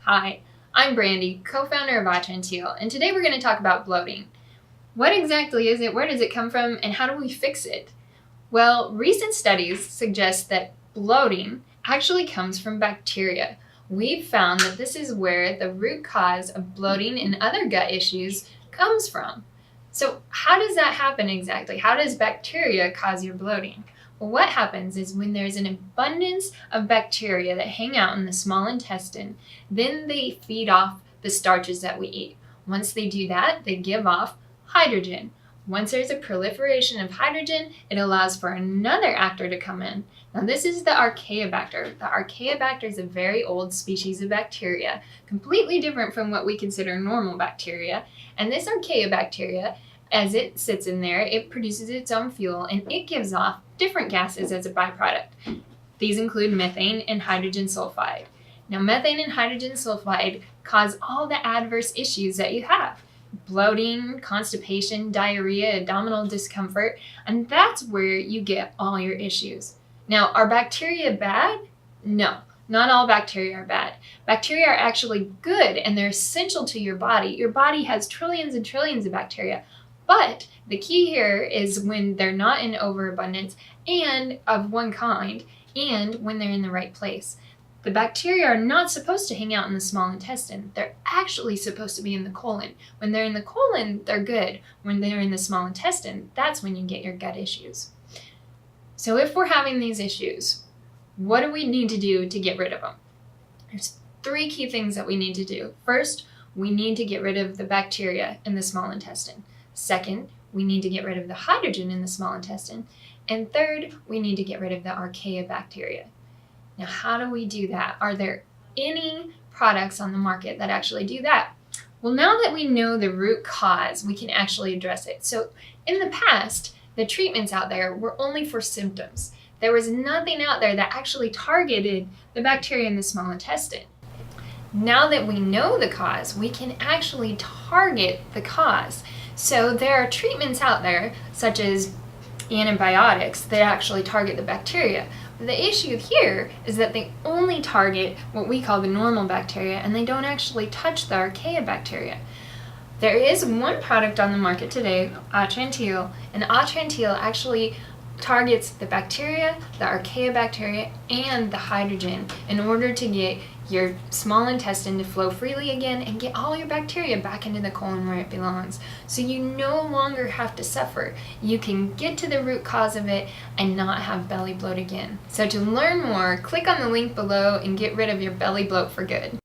Hi, I'm Brandy, co-founder of Atrantil, and today we're going to talk about bloating. What exactly is it, where does it come from, and how do we fix it? Well, recent studies suggest that bloating actually comes from bacteria. We've found that this is where the root cause of bloating and other gut issues comes from. So how does that happen exactly? How does bacteria cause your bloating? Well, what happens is when there's an abundance of bacteria that hang out in the small intestine, then they feed off the starches that we eat. Once they do that, they give off hydrogen. Once there's a proliferation of hydrogen, it allows for another actor to come in. Now this is the Archaeobacter. The Archaeobacter is a very old species of bacteria, completely different from what we consider normal bacteria. And this Archaeobacteria, as it sits in there, it produces its own fuel and it gives off different gases as a byproduct. These include methane and hydrogen sulfide. Now methane and hydrogen sulfide cause all the adverse issues that you have. Bloating, constipation, diarrhea, abdominal discomfort, and that's where you get all your issues. Now, are bacteria bad? No, not all bacteria are bad. Bacteria are actually good and they're essential to your body. Your body has trillions and trillions of bacteria, but the key here is when they're not in overabundance and of one kind, and when they're in the right place. The bacteria are not supposed to hang out in the small intestine. They're actually supposed to be in the colon. When they're in the colon, they're good. When they're in the small intestine, that's when you get your gut issues. So if we're having these issues, what do we need to do to get rid of them? There's 3 key things that we need to do. First, we need to get rid of the bacteria in the small intestine. Second, we need to get rid of the hydrogen in the small intestine. And third, we need to get rid of the Archaeobacteria. Now, how do we do that? Are there any products on the market that actually do that? Well, now that we know the root cause, we can actually address it. So in the past, the treatments out there were only for symptoms. There was nothing out there that actually targeted the bacteria in the small intestine. Now that we know the cause, we can actually target the cause. So there are treatments out there, such as antibiotics, that actually target the bacteria. The issue here is that they only target what we call the normal bacteria and they don't actually touch the Archaeobacteria. There is one product on the market today, Atrantil, and Atrantil actually targets the bacteria, the Archaeobacteria, and the hydrogen in order to get your small intestine to flow freely again and get all your bacteria back into the colon where it belongs. So you no longer have to suffer. You can get to the root cause of it and not have belly bloat again. So to learn more, click on the link below and get rid of your belly bloat for good.